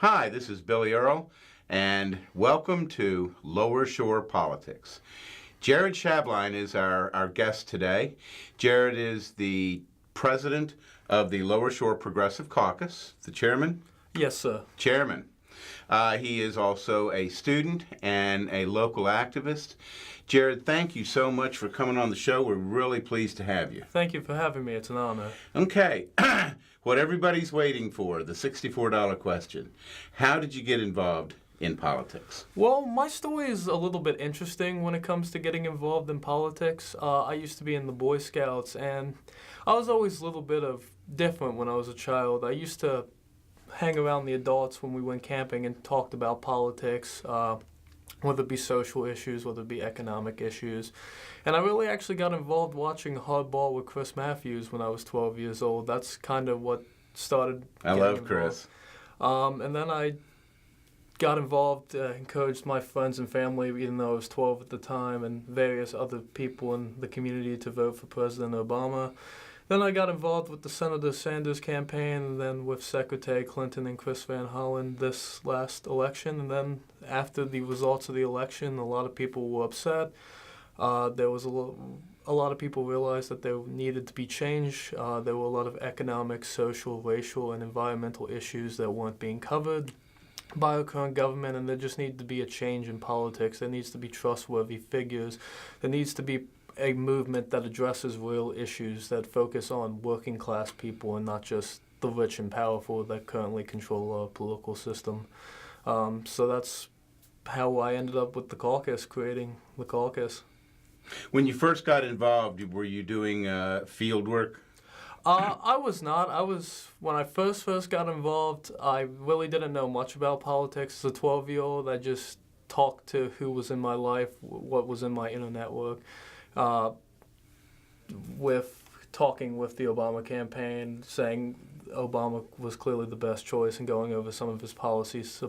Hi, this is Billy Earl, and welcome to Lower Shore Politics. Jared Schablein is our guest today. Jared is the president of the Lower Shore Progressive Caucus, the chairman? Yes, sir. Chairman. He is also a student and a local activist. Jared, thank you so much for coming on the show. We're really pleased to have you. Thank you for having me. It's an honor. Okay, what everybody's waiting for, the $64 question. How did you get involved in politics? Well, my story is a little bit interesting when it comes to getting involved in politics. I used to be in the Boy Scouts, and I was always a little bit of different when I was a child. I used to hang around the adults when we went camping and talked about politics, whether it be social issues, whether it be economic issues. And I really actually got involved watching Hardball with Chris Matthews when I was 12 years old. That's kind of what started I love involved. Chris. And then I got involved, encouraged my friends and family, even though I was 12 at the time, and various other people in the community to vote for President Obama. Then I got involved with the Senator Sanders campaign, and then with Secretary Clinton and Chris Van Hollen this last election. And then after the results of the election, a lot of people were upset. There was a lot of people realized that there needed to be change. There were a lot of economic, social, racial, and environmental issues that weren't being covered by our current government, and there just needed to be a change in politics. There needs to be trustworthy figures. There needs to be a movement that addresses real issues that focus on working class people and not just the rich and powerful that currently control our political system. So that's how I ended up with the caucus, creating the caucus. When you first got involved, were you doing field work? I was not. When I first got involved, I really didn't know much about politics. As a 12-year-old, I just talked to who was in my life, what was in my inner network. With talking with the Obama campaign, saying Obama was clearly the best choice, and going over some of his policies,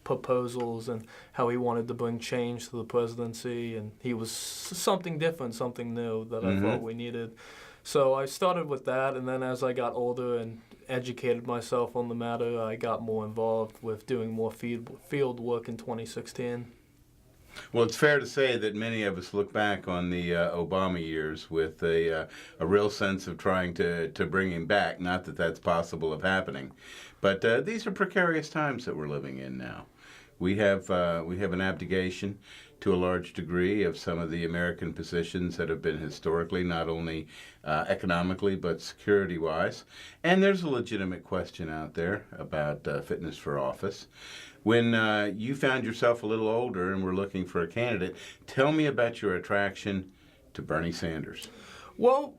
proposals, and how he wanted to bring change to the presidency, and he was something different, something new that I thought we needed. So I started with that, and then as I got older and educated myself on the matter, I got more involved with doing more field work in 2016. Well, it's fair to say that many of us look back on the Obama years with a real sense of trying to bring him back. Not that that's possible of happening, but these are precarious times that we're living in now. We have an abdication to a large degree of some of the American positions that have been historically, not only economically but security-wise. And there's a legitimate question out there about fitness for office. When you found yourself a little older and were looking for a candidate, tell me about your attraction to Bernie Sanders. Well,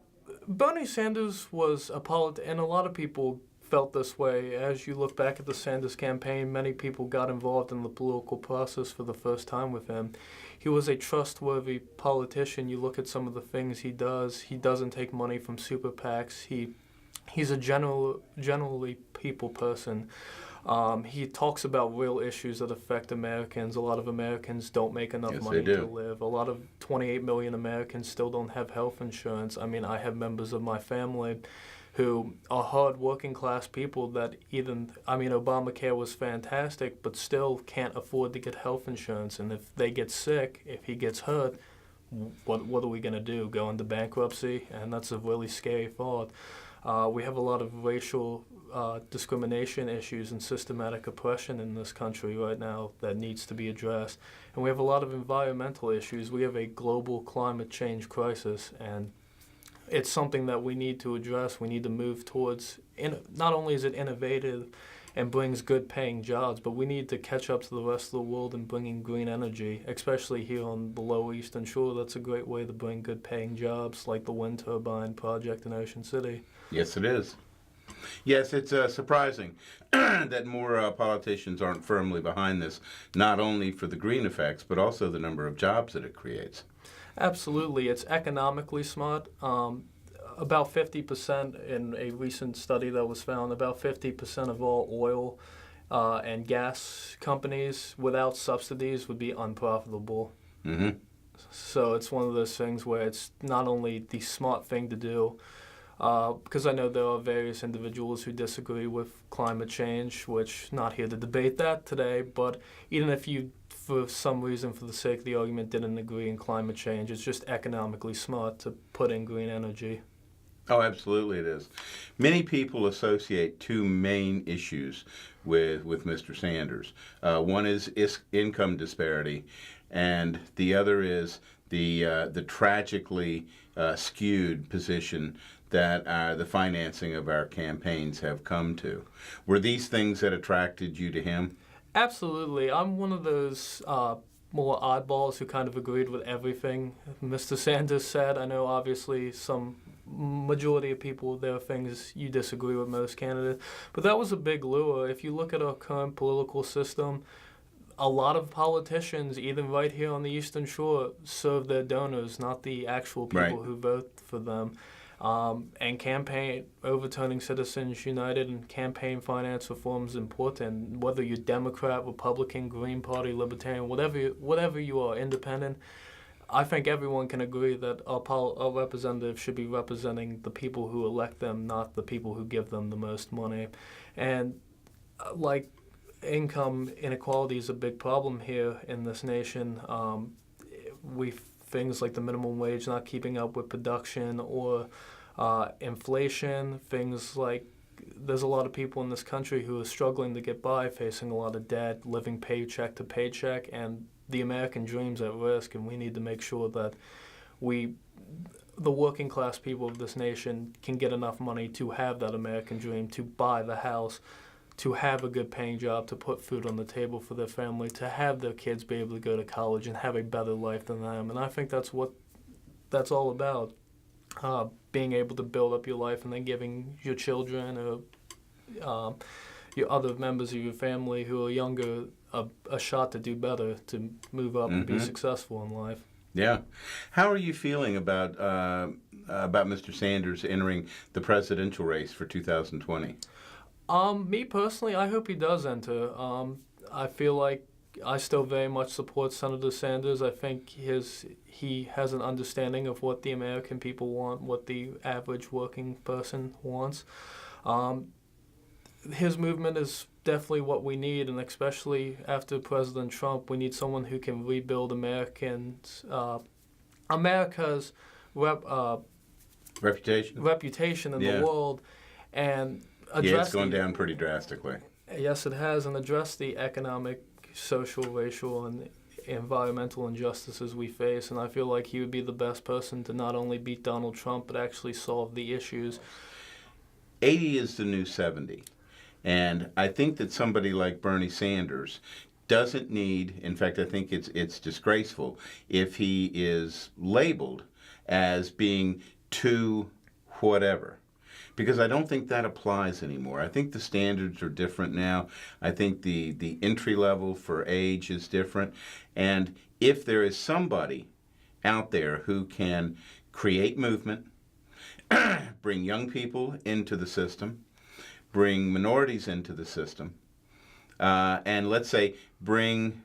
Bernie Sanders was and a lot of people felt this way. As you look back at the Sanders campaign, many people got involved in the political process for the first time with him. He was a trustworthy politician. You look at some of the things he does. He doesn't take money from super PACs. He's a generally people person. He talks about real issues that affect Americans. A lot of Americans don't make enough money to live. A lot of 28 million Americans still don't have health insurance. I mean, I have members of my family who are hard working class people that Obamacare was fantastic, but still can't afford to get health insurance. And if they get sick, if he gets hurt, what are we going to do? Go into bankruptcy? And that's a really scary thought. We have a lot of racial discrimination issues and systematic oppression in this country right now that needs to be addressed. And we have a lot of environmental issues. We have a global climate change crisis, and it's something that we need to address. We need to move towards, not only is it innovative and brings good paying jobs, but we need to catch up to the rest of the world in bringing green energy, especially here on the Lower Eastern Shore. That's a great way to bring good paying jobs, like the wind turbine project in Ocean City. Yes, it is. Yes, it's surprising that more politicians aren't firmly behind this, not only for the green effects, but also the number of jobs that it creates. Absolutely. It's economically smart. About 50% in a recent study that was found, about 50% of all oil and gas companies without subsidies would be unprofitable. So it's one of those things where it's not only the smart thing to do, because I know there are various individuals who disagree with climate change, which not here to debate that today, but even if you, for some reason, for the sake of the argument, didn't agree in climate change, it's just economically smart to put in green energy. Oh, absolutely it is. Many people associate two main issues with Mr. Sanders. One is income disparity, and the other is the tragically skewed position that the financing of our campaigns have come to. Were these things that attracted you to him? Absolutely. I'm one of those more oddballs who kind of agreed with everything Mr. Sanders said. I know obviously some majority of people, there are things you disagree with most candidates, but that was a big lure. If you look at our current political system, a lot of politicians, even right here on the Eastern Shore, serve their donors, not the actual people Right. who vote for them. And campaign, overturning Citizens United and campaign finance reform is important. Whether you're Democrat, Republican, Green Party, Libertarian, whatever you are, independent, I think everyone can agree that our representatives should be representing the people who elect them, not the people who give them the most money. And like income inequality is a big problem here in this nation. Things like the minimum wage not keeping up with production, or inflation, things like there's a lot of people in this country who are struggling to get by, facing a lot of debt, living paycheck to paycheck, and the American dream's at risk, and we need to make sure that the working class people of this nation can get enough money to have that American dream, to buy the house, to have a good paying job, to put food on the table for their family, to have their kids be able to go to college and have a better life than them. And I think that's what that's all about, being able to build up your life and then giving your children or your other members of your family who are younger a shot to do better, to move up and be successful in life. Yeah. How are you feeling about Mr. Sanders entering the presidential race for 2020? Me personally, I hope he does enter. I feel like I still very much support Senator Sanders. I think he has an understanding of what the American people want, what the average working person wants. His movement is definitely what we need, and especially after President Trump, we need someone who can rebuild America's reputation in the world, and address it's gone down pretty drastically. Yes, it has, and address the economic, social, racial, and environmental injustices we face. And I feel like he would be the best person to not only beat Donald Trump, but actually solve the issues. 80 is the new 70. And I think that somebody like Bernie Sanders doesn't need, in fact, I think it's disgraceful if he is labeled as being too whatever. Because I don't think that applies anymore. I think the standards are different now. I think the entry level for age is different. And if there is somebody out there who can create movement, bring young people into the system, bring minorities into the system, and let's say bring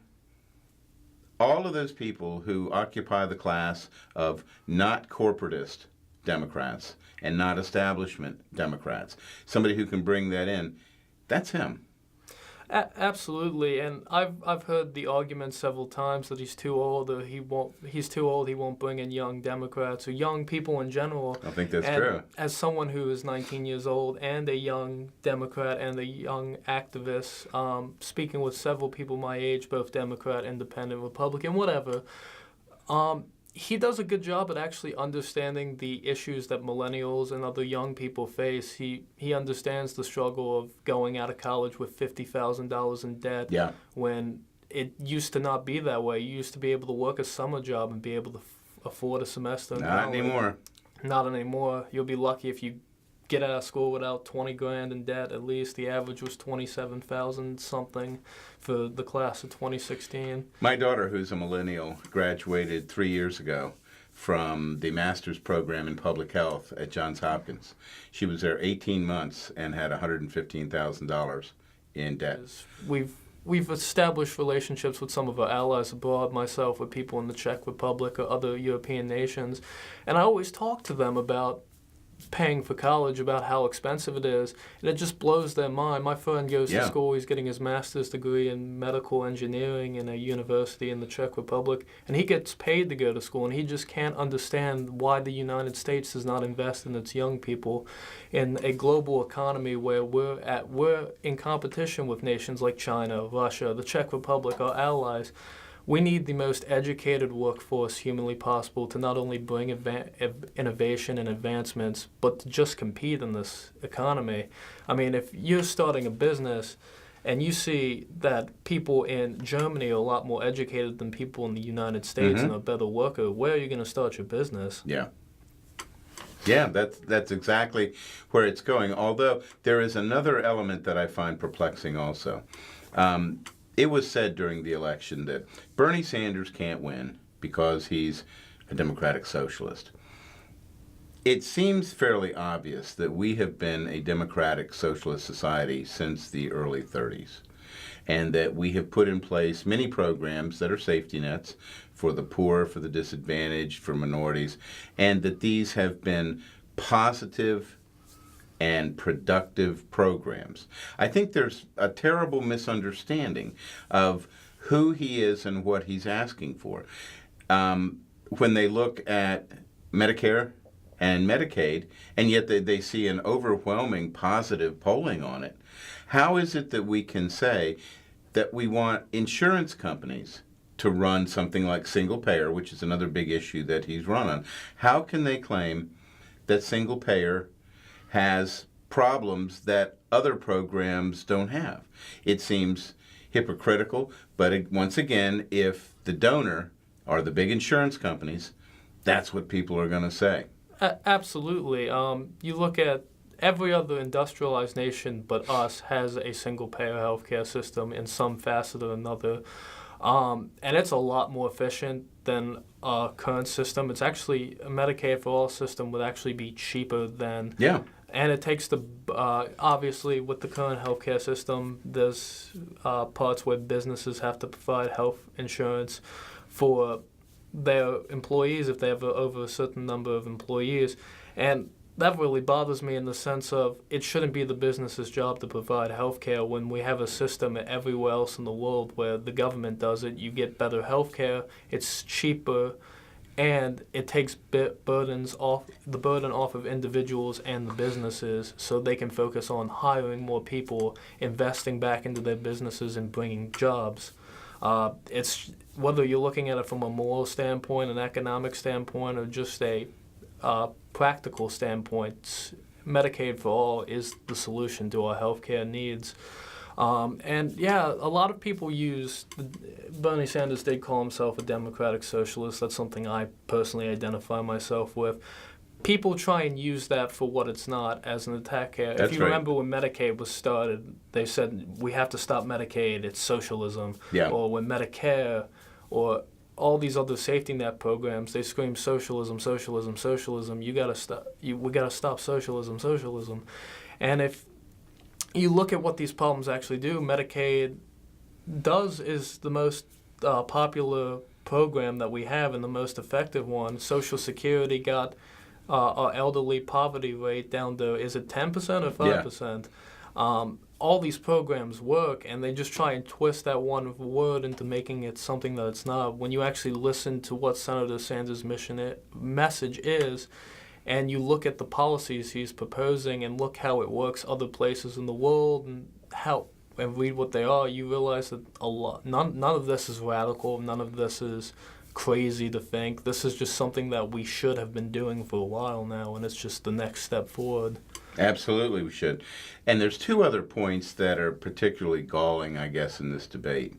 all of those people who occupy the class of not corporatist Democrats and not establishment Democrats, somebody who can bring that in, that's him. Absolutely, and I've heard the argument several times that he's too old, or he won't bring in young Democrats or young people in general. I think that's true. As someone who is 19 years old and a young Democrat and a young activist, speaking with several people my age, both Democrat, Independent, Republican, whatever, he does a good job at actually understanding the issues that millennials and other young people face. He understands the struggle of going out of college with $50,000 in debt. Yeah. When it used to not be that way. You used to be able to work a summer job and be able to afford a semester in Not college. anymore. Not anymore. You'll be lucky if you get out of school without $20,000 in debt. At least the average was $27,000 something for the class of 2016. My daughter, who's a millennial, graduated 3 years ago from the master's program in public health at Johns Hopkins. She was there 18 months and had $115,000 in debt. We've established relationships with some of our allies abroad, myself with people in the Czech Republic or other European nations, and I always talk to them about paying for college about how expensive it is, and it just blows their mind. My friend goes to school, he's getting his master's degree in medical engineering in a university in the Czech Republic, and he gets paid to go to school, and he just can't understand why the United States does not invest in its young people in a global economy where we're in competition with nations like China, Russia, the Czech Republic, our allies. We need the most educated workforce humanly possible to not only bring innovation and advancements, but to just compete in this economy. I mean, if you're starting a business and you see that people in Germany are a lot more educated than people in the United States and are better worker, where are you going to start your business? Yeah. Yeah, that's exactly where it's going. Although there is another element that I find perplexing also. It was said during the election that Bernie Sanders can't win because he's a democratic socialist. It seems fairly obvious that we have been a democratic socialist society since the early 30s, and that we have put in place many programs that are safety nets for the poor, for the disadvantaged, for minorities, and that these have been positive and productive programs. I think there's a terrible misunderstanding of who he is and what he's asking for. When they look at Medicare and Medicaid, and yet they see an overwhelming positive polling on it, how is it that we can say that we want insurance companies to run something like single payer, which is another big issue that he's run on? How can they claim that single payer has problems that other programs don't have? It seems hypocritical, but once again, if the donor are the big insurance companies, that's what people are going to say. Absolutely. You look at every other industrialized nation but us has a single-payer healthcare system in some facet or another. And it's a lot more efficient than our current system. It's actually, a Medicaid for all system would actually be cheaper than... Yeah. And it takes obviously with the current healthcare system, there's parts where businesses have to provide health insurance for their employees if they have over a certain number of employees. And that really bothers me in the sense of it shouldn't be the business's job to provide health care when we have a system everywhere else in the world where the government does it. You get better health care, it's cheaper, and it takes the burden off of individuals and the businesses so they can focus on hiring more people, investing back into their businesses and bringing jobs. It's whether you're looking at it from a moral standpoint, an economic standpoint, or just a practical standpoint, Medicaid for all is the solution to our healthcare needs. And yeah, a lot of people Bernie Sanders did call himself a democratic socialist. That's something I personally identify myself with. People try and use that for what it's not, as an attack here. That's if you remember when Medicaid was started, they said we have to stop Medicaid, it's socialism. Yeah. Or when Medicare or all these other safety net programs, they scream socialism, socialism, socialism. We gotta stop socialism, socialism. And if you look at what these problems actually do, Medicaid is the most popular program that we have and the most effective one. Social Security got our elderly poverty rate down to, is it 10% or 5%? Yeah. All these programs work, and they just try and twist that one word into making it something that it's not. When you actually listen to what Senator Sanders' message is, and you look at the policies he's proposing and look how it works other places in the world and read what they are, you realize that none of this is radical, none of this is crazy to think. This is just something that we should have been doing for a while now, and it's just the next step forward. Absolutely, we should. And there's two other points that are particularly galling, I guess, in this debate.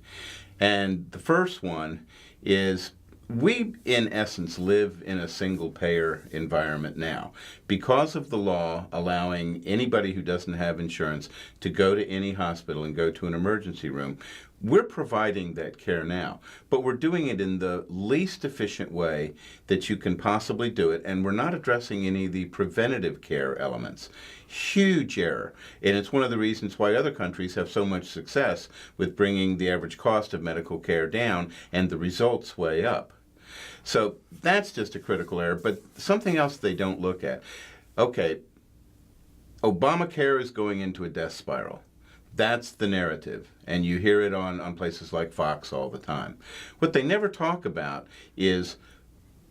And the first one is we, in essence, live in a single-payer environment now because of the law allowing anybody who doesn't have insurance to go to any hospital and go to an emergency room. We're providing that care now, but we're doing it in the least efficient way that you can possibly do it, and we're not addressing any of the preventative care elements. Huge error, and it's one of the reasons why other countries have so much success with bringing the average cost of medical care down and the results way up. So that's just a critical error, but something else they don't look at. okay, Obamacare is going into a death spiral. That's the narrative, and you hear it on places like Fox all the time. What they never talk about is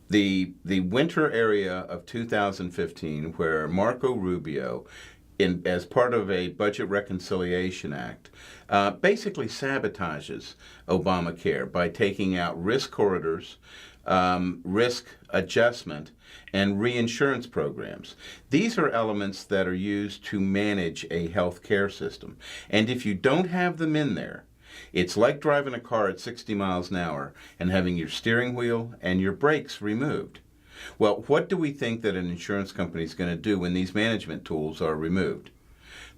the winter area of 2015, where Marco Rubio, as part of a budget reconciliation act, basically sabotages Obamacare by taking out risk corridors, risk adjustment, and reinsurance programs. These are elements that are used to manage a health care system. And if you don't have them in there, it's like driving a car at 60 miles an hour and having your steering wheel and your brakes removed. Well, what do we think that an insurance company is going to do when these management tools are removed?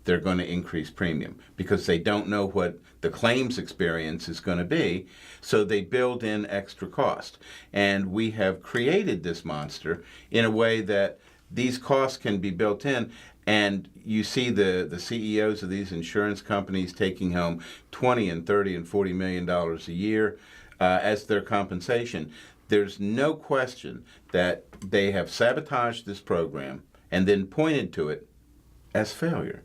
They're going to increase premium because they don't know what the claims experience is going to be, so they build in extra cost. And we have created this monster in a way that these costs can be built in, and you see the CEOs of these insurance companies taking home $20 and $30 and $40 million a year as their compensation. There's no question that they have sabotaged this program and then pointed to it as failure.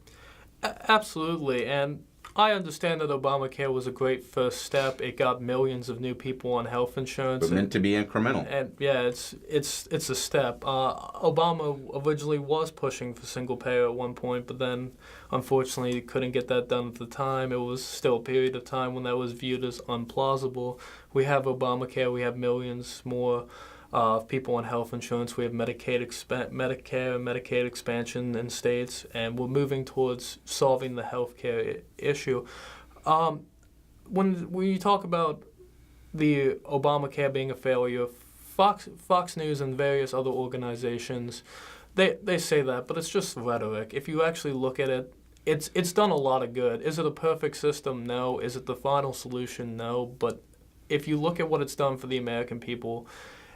Absolutely, and I understand that Obamacare was a great first step. It got millions of new people on health insurance. But meant to be incremental. And yeah, it's a step. Obama originally was pushing for single payer at one point, but then unfortunately couldn't get that done at the time. It was still a period of time when that was viewed as unplausible. We have Obamacare. We have millions more people on health insurance. We have Medicare and Medicaid expansion in states, and we're moving towards solving the healthcare issue. When you talk about the Obamacare being a failure, Fox News and various other organizations, they say that, but it's just rhetoric. If you actually look at it, it's done a lot of good. Is it a perfect system? No. Is it the final solution? No. But if you look at what it's done for the American people,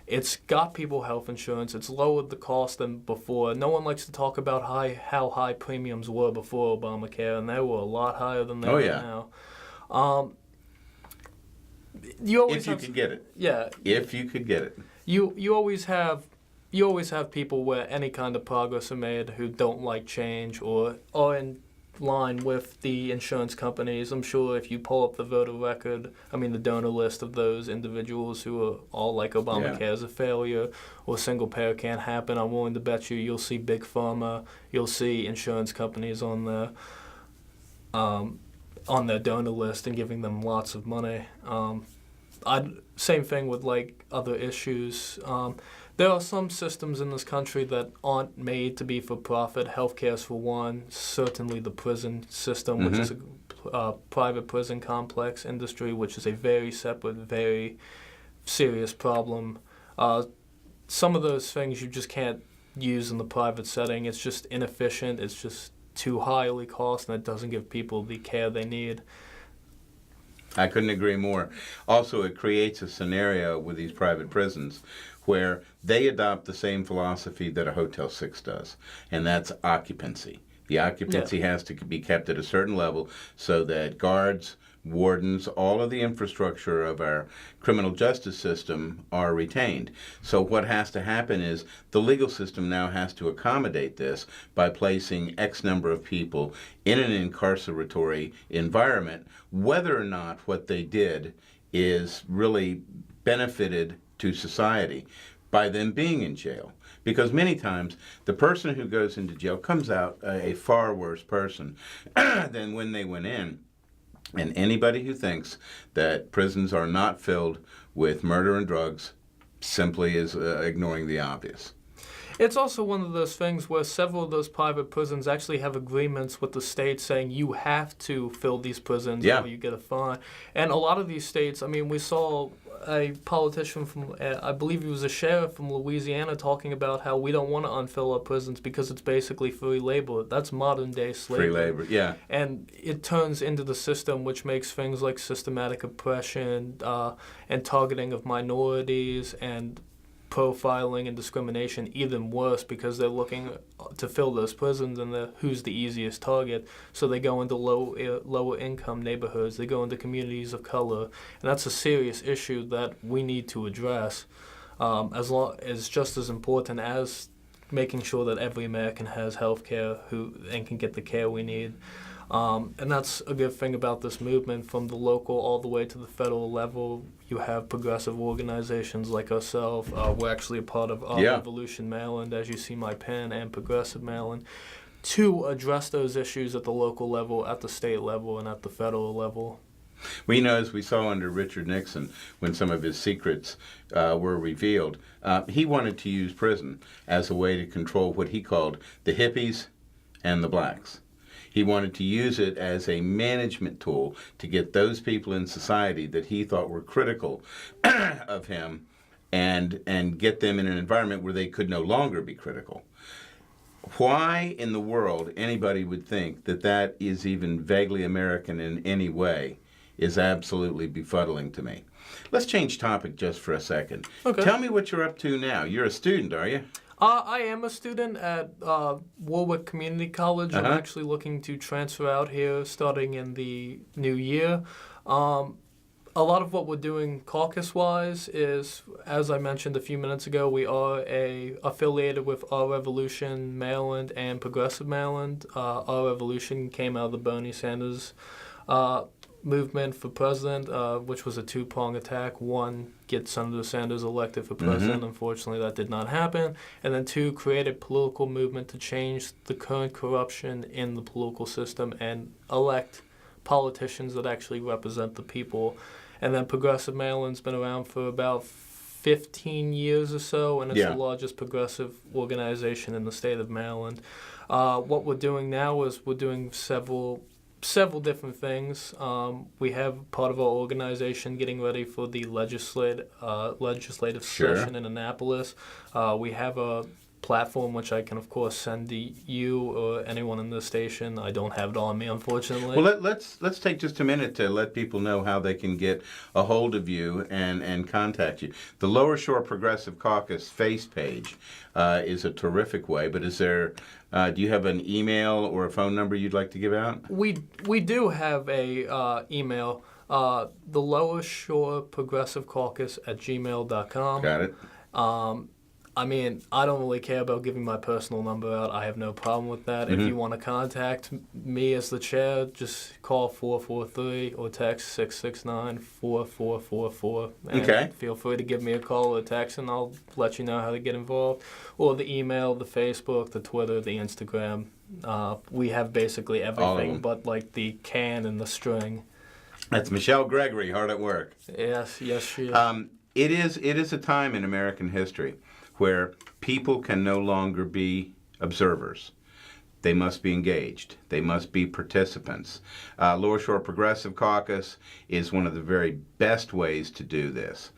it's got people health insurance. It's lowered the cost than before. No one likes to talk about how high premiums were before Obamacare, and they were a lot higher than they are now. You always could get it. Yeah. If you could get it. You always have people where any kind of progress are made who don't like change or are in line with the insurance companies. I'm sure if you pull up the the donor list of those individuals who are all like Obamacare is a failure or single payer can't happen, I'm willing to bet you'll see Big Pharma, you'll see insurance companies on their donor list and giving them lots of money. Same thing with like other issues. There are some systems in this country that aren't made to be for profit. Healthcare is for one. Certainly the prison system, which is a private prison complex industry, which is a very separate, very serious problem. Some of those things you just can't use in the private setting. It's just inefficient. It's just too highly cost, and it doesn't give people the care they need. I couldn't agree more. Also, it creates a scenario with these private prisons where they adopt the same philosophy that a Hotel 6 does, and that's occupancy. The occupancy has to be kept at a certain level so that guards, wardens, all of the infrastructure of our criminal justice system are retained. So what has to happen is the legal system now has to accommodate this by placing X number of people in an incarceratory environment, whether or not what they did is really benefited to society by them being in jail. Because many times the person who goes into jail comes out a far worse person than when they went in. And anybody who thinks that prisons are not filled with murder and drugs simply is ignoring the obvious. It's also one of those things where several of those private prisons actually have agreements with the state saying you have to fill these prisons or you get a fine. And a lot of these states, we saw a politician from, I believe he was a sheriff from Louisiana, talking about how we don't want to unfill our prisons because it's basically free labor. That's modern day slavery. Free labor, yeah. And it turns into the system, which makes things like systematic oppression and targeting of minorities and profiling and discrimination even worse, because they're looking to fill those prisons and who's the easiest target. So they go into lower income neighborhoods, they go into communities of color, and that's a serious issue that we need to address. As just as important as making sure that every American has health care and can get the care we need. And that's a good thing about this movement. From the local all the way to the federal level, you have progressive organizations like ourselves. We're actually a part of Our Revolution Maryland, as you see my pen, and Progressive Maryland, to address those issues at the local level, at the state level, and at the federal level. Well, you know, as we saw under Richard Nixon, when some of his secrets were revealed, he wanted to use prison as a way to control what he called the hippies and the blacks. He wanted to use it as a management tool to get those people in society that he thought were critical of him and get them in an environment where they could no longer be critical. Why in the world anybody would think that that is even vaguely American in any way is absolutely befuddling to me. Let's change topic just for a second. Okay. Tell me what you're up to now. You're a student, are you? I am a student at Warwick Community College. I'm actually looking to transfer out here starting in the new year. A lot of what we're doing caucus-wise is, as I mentioned a few minutes ago, we are affiliated with Our Revolution Maryland and Progressive Maryland. Our Revolution came out of the Bernie Sanders movement for president, which was a two-prong attack. One, get Senator Sanders elected for president. Unfortunately, that did not happen. And then two, create a political movement to change the current corruption in the political system and elect politicians that actually represent the people. And then Progressive Maryland's been around for about 15 years or so, and it's the largest progressive organization in the state of Maryland. What we're doing now is we're doing several different things. We have part of our organization getting ready for the legislative session in Annapolis. We have a platform which I can, of course, send to you or anyone in the station. I don't have it on me, unfortunately. Well, let's take just a minute to let people know how they can get a hold of you and contact you. The Lower Shore Progressive Caucus face page is a terrific way, but is there... do you have an email or a phone number you'd like to give out? We do have a email, the Lower Shore Progressive Caucus @gmail.com. Got it. I mean, I don't really care about giving my personal number out. I have no problem with that. If you want to contact me as the chair, just call 443 or text 669-4444. And feel free to give me a call or a text, and I'll let you know how to get involved. Or the email, the Facebook, the Twitter, the Instagram. We have basically everything but like the can and the string. That's Michelle Gregory, hard at work. Yes, she is. It is a time in American history where people can no longer be observers. They must be engaged. They must be participants. Lower Shore Progressive Caucus is one of the very best ways to do this.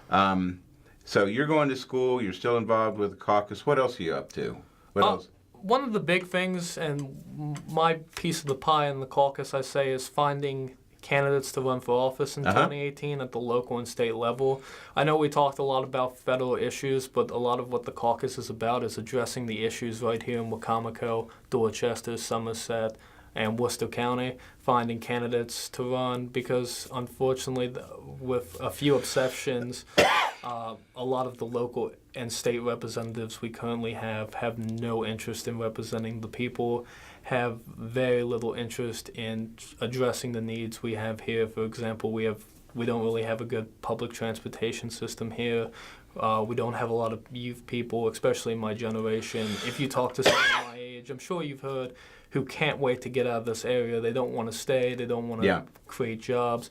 So you're going to school, you're still involved with the caucus. What else are you up to? What else? One of the big things, and my piece of the pie in the caucus, I say, is finding candidates to run for office in 2018 at the local and state level. I know we talked a lot about federal issues, but a lot of what the caucus is about is addressing the issues right here in Wacomico, Dorchester, Somerset, and Worcester County, finding candidates to run because, unfortunately, with a few exceptions, a lot of the local and state representatives we currently have no interest in representing the people, have very little interest in addressing the needs we have here. For example, we don't really have a good public transportation system here. We don't have a lot of youth people, especially my generation. If you talk to someone my age, I'm sure you've heard, who can't wait to get out of this area. They don't want to stay. They don't want to create jobs.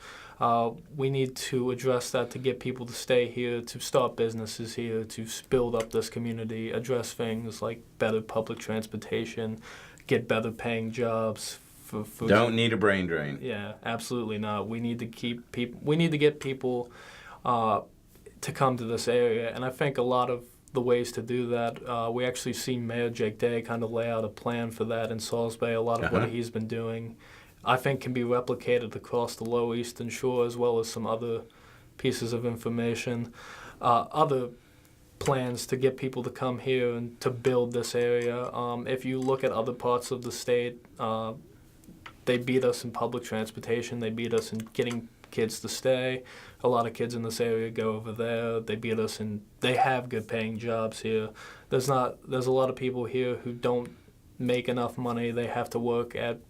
We need to address that to get people to stay here, to start businesses here, to build up this community, address things like better public transportation, get better paying jobs. Don't need a brain drain. Yeah, absolutely not. We need to keep people. We need to get people to come to this area, and I think a lot of the ways to do that, we actually see Mayor Jake Day kind of lay out a plan for that in Salisbury. A lot of what he's been doing, I think, can be replicated across the Lower Eastern Shore, as well as some other pieces of information, other plans to get people to come here and to build this area. If you look at other parts of the state, they beat us in public transportation. They beat us in getting kids to stay. A lot of kids in this area go over there. They beat us, and they have good paying jobs here. There's a lot of people here who don't make enough money. They have to work at,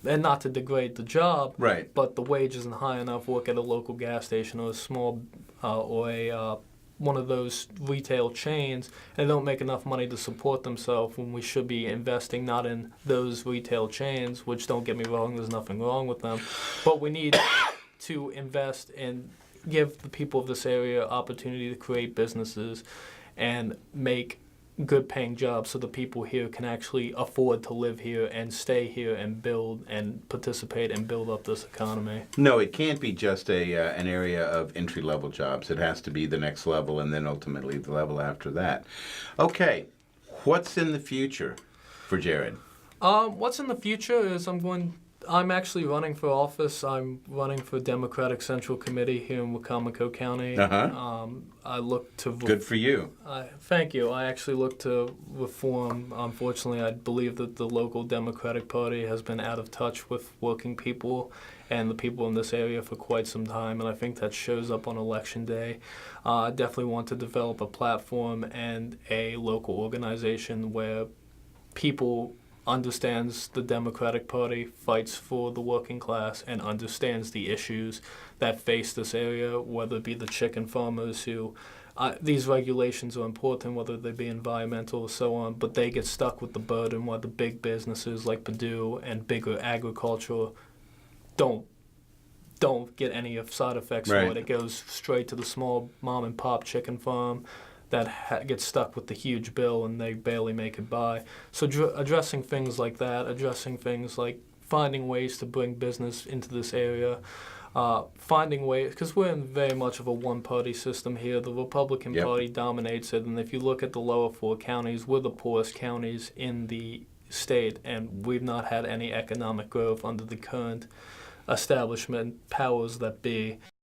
and not to degrade the job, Right. but the wage isn't high enough. Work at a local gas station or a small or a one of those retail chains, and they don't make enough money to support themselves when we should be investing not in those retail chains, which, don't get me wrong, there's nothing wrong with them, but we need to invest and give the people of this area opportunity to create businesses and make good paying jobs so the people here can actually afford to live here and stay here and build and participate and build up this economy. No, it can't be just an area of entry-level jobs. It has to be the next level and then ultimately the level after that. Okay, what's in the future for Jared? What's in the future is I'm actually running for office. I'm running for Democratic Central Committee here in Wicomico County. Uh-huh. I look to... Good for you. Thank you. I actually look to reform. Unfortunately, I believe that the local Democratic Party has been out of touch with working people and the people in this area for quite some time, and I think that shows up on Election Day. I definitely want to develop a platform and a local organization where people understands the Democratic Party, fights for the working class, and understands the issues that face this area, whether it be the chicken farmers who, these regulations are important, whether they be environmental or so on, but they get stuck with the burden while the big businesses like Purdue and bigger agriculture don't get any side effects Right. for it. It goes straight to the small mom and pop chicken farm that gets stuck with the huge bill and they barely make it by. So addressing things like that, addressing things like finding ways to bring business into this area, finding ways, because we're in very much of a one-party system here. The Republican Yep. Party dominates it, and if you look at the lower four counties, we're the poorest counties in the state, and we've not had any economic growth under the current establishment powers that be.